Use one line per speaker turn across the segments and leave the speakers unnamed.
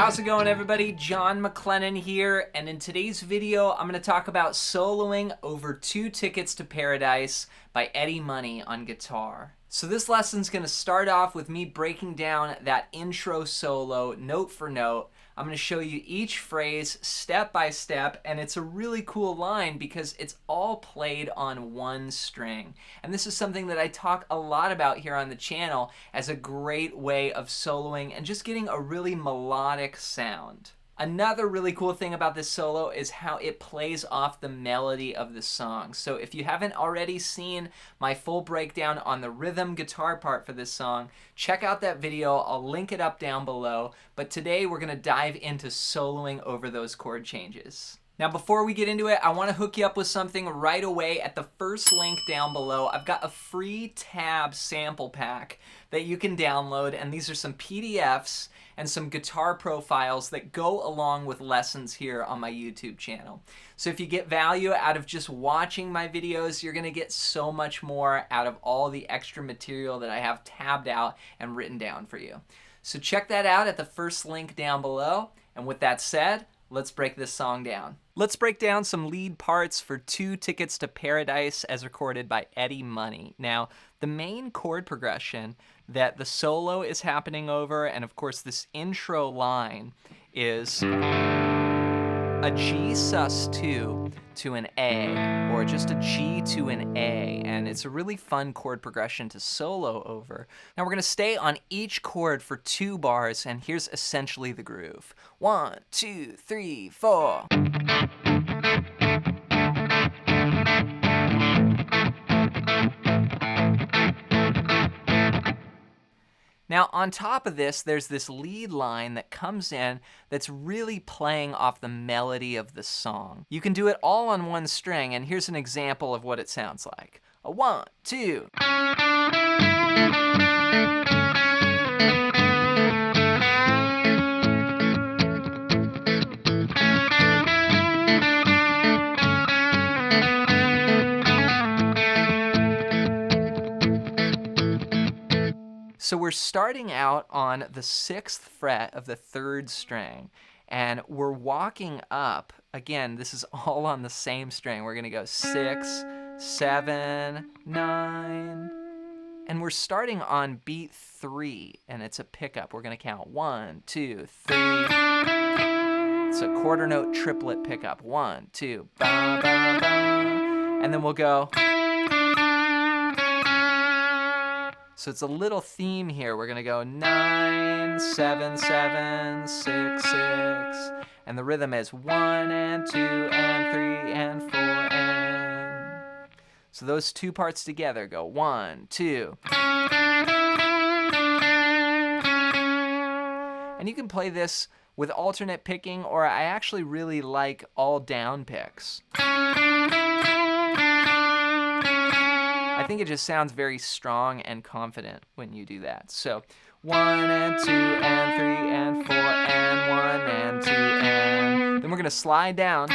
How's it going, everybody? John MacLennan here, and in today's video I'm going to talk about soloing over 2 Tickets to Paradise by Eddie Money on guitar. So this lesson's going to start off with me breaking down that intro solo note for note. I'm going to show you each phrase step by step, and it's a really cool line because it's all played on one string. And this is something that I talk a lot about here on the channel as a great way of soloing and just getting a really melodic sound. Another really cool thing about this solo is how it plays off the melody of the song. So if you haven't already seen my full breakdown on the rhythm guitar part for this song, check out that video. I'll link it up down below. But today we're going to dive into soloing over those chord changes. Now before we get into it, I want to hook you up with something right away at the first link down below. I've got a free tab sample pack that you can download, and these are some PDFs and some guitar profiles that go along with lessons here on my YouTube channel. So if you get value out of just watching my videos, you're going to get so much more out of all the extra material that I have tabbed out and written down for you. So check that out at the first link down below. And with that said, let's break this song down. Let's break down some lead parts for 2 Tickets to Paradise as recorded by Eddie Money. Now, the main chord progression that the solo is happening over, and of course this intro line, is a G sus2 to an A, or just a G to an A, and it's a really fun chord progression to solo over. Now we're going to stay on each chord for 2 bars, and here's essentially the groove. 1, 2, 3, 4. Now on top of this, there's this lead line that comes in that's really playing off the melody of the song. You can do it all on one string, and here's an example of what it sounds like. A 1, 2. So we're starting out on the 6th fret of the 3rd string, and we're walking up. Again, this is all on the same string. We're going to go 6, 7, 9, and we're starting on beat 3, and it's a pickup. We're going to count 1, 2, 3. It's a quarter note triplet pickup. 1, 2, ba, ba, ba. And then we'll go. So it's a little theme here. We're going to go 9, 7, 7, 6, 6. And the rhythm is 1 and 2 and 3 and 4 and... So those 2 parts together go 1, 2. And you can play this with alternate picking, or I actually really like all down picks. I think it just sounds very strong and confident when you do that. So 1 and 2 and 3 and 4 and 1 and 2 and... Then we're going to slide down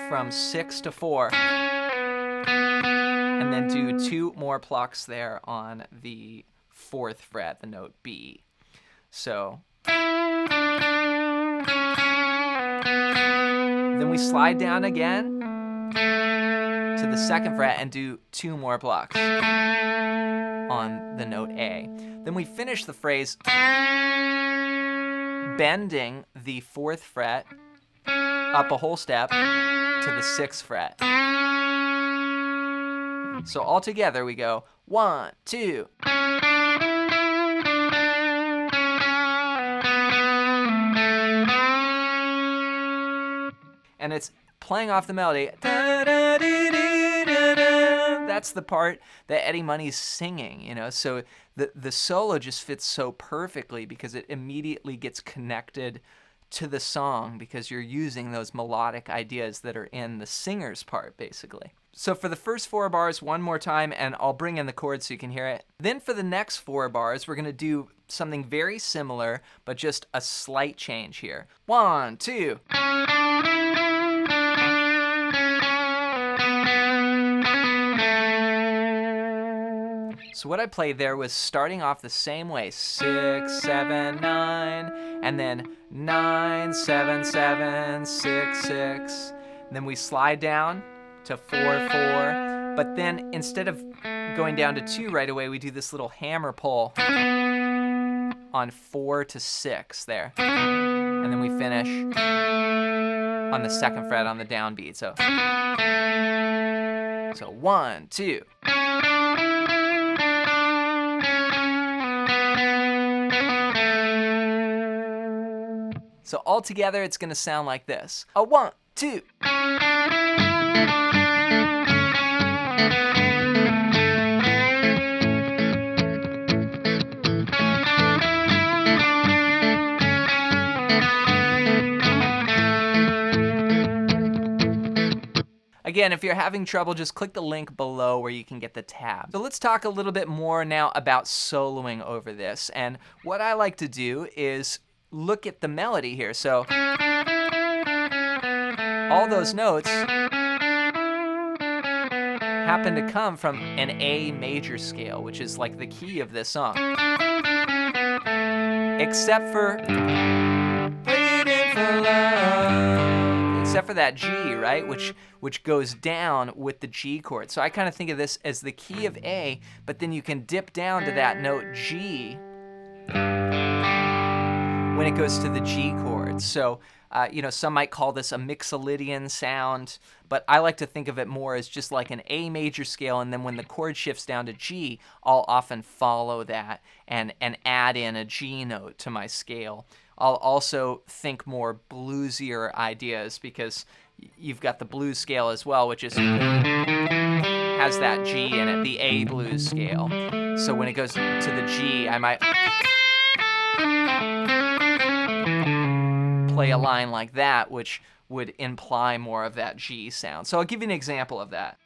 from 6 to 4 and then do 2 more plucks there on the 4th fret, the note B. So... Then we slide down again to the 2nd fret and do 2 more plucks on the note A. Then we finish the phrase bending the 4th fret up a whole step to the 6th fret. So all together we go 1, 2. And it's playing off the melody. That's the part that Eddie Money's singing, you know. So the solo just fits so perfectly because it immediately gets connected to the song because you're using those melodic ideas that are in the singer's part, basically. So for the first 4 bars, one more time, and I'll bring in the chords so you can hear it. Then for the next 4 bars, we're going to do something very similar, but just a slight change here. 1, 2. So what I played there was starting off the same way, 6, 7, 9, and then 9, 7, 7, 6, 6. And then we slide down to 4, 4. But then instead of going down to 2 right away, we do this little hammer pull on 4 to 6 there. And then we finish on the 2nd fret on the downbeat. So 1, 2. So all together, it's going to sound like this. A 1, 2. Again, if you're having trouble, just click the link below where you can get the tab. So let's talk a little bit more now about soloing over this. And what I like to do is look at the melody here. So all those notes happen to come from an A major scale, which is like the key of this song. Except for Waiting for Love. Except for that G, right? Which goes down with the G chord. So I kind of think of this as the key of A, but then you can dip down to that note G when it goes to the G chord. So, some might call this a mixolydian sound, but I like to think of it more as just like an A major scale, and then when the chord shifts down to G, I'll often follow that and add in a G note to my scale. I'll also think more bluesier ideas because you've got the blues scale as well, which is has that G in it, the A blues scale. So when it goes to the G, I might play a line like that, which would imply more of that G sound. So I'll give you an example of that.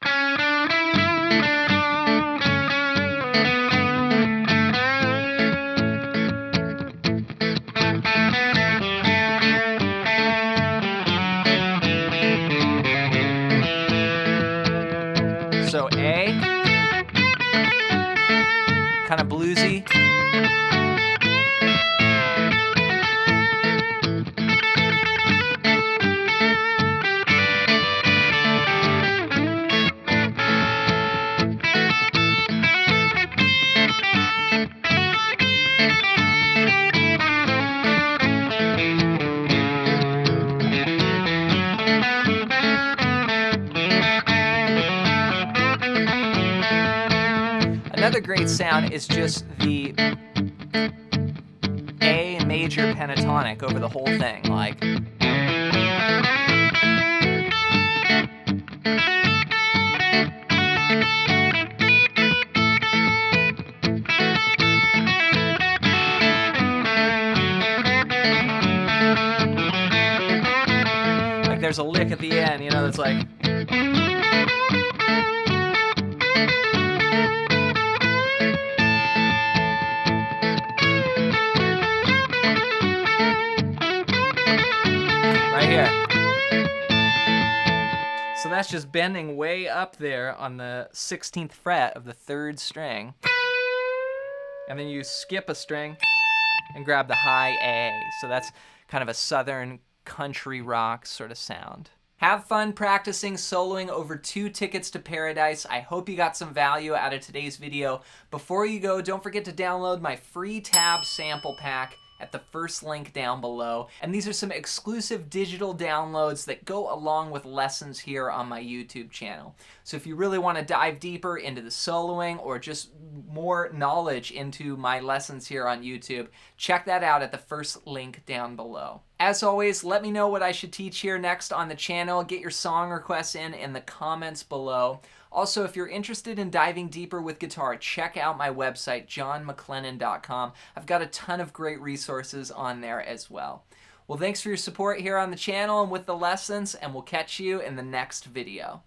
So A, kind of bluesy. Another great sound is just the A major pentatonic over the whole thing, like. Like there's a lick at the end, that's like. Here. So that's just bending way up there on the 16th fret of the 3rd string. And then you skip a string and grab the high A. So that's kind of a southern country rock sort of sound. Have fun practicing soloing over 2 Tickets to Paradise. I hope you got some value out of today's video. Before you go, don't forget to download my free tab sample pack at the first link down below. And these are some exclusive digital downloads that go along with lessons here on my YouTube channel. So if you really want to dive deeper into the soloing or just more knowledge into my lessons here on YouTube, check that out at the first link down below. As always, let me know what I should teach here next on the channel. Get your song requests in the comments below. Also, if you're interested in diving deeper with guitar, check out my website, johnmaclennan.com. I've got a ton of great resources on there as well. Well, thanks for your support here on the channel and with the lessons, and we'll catch you in the next video.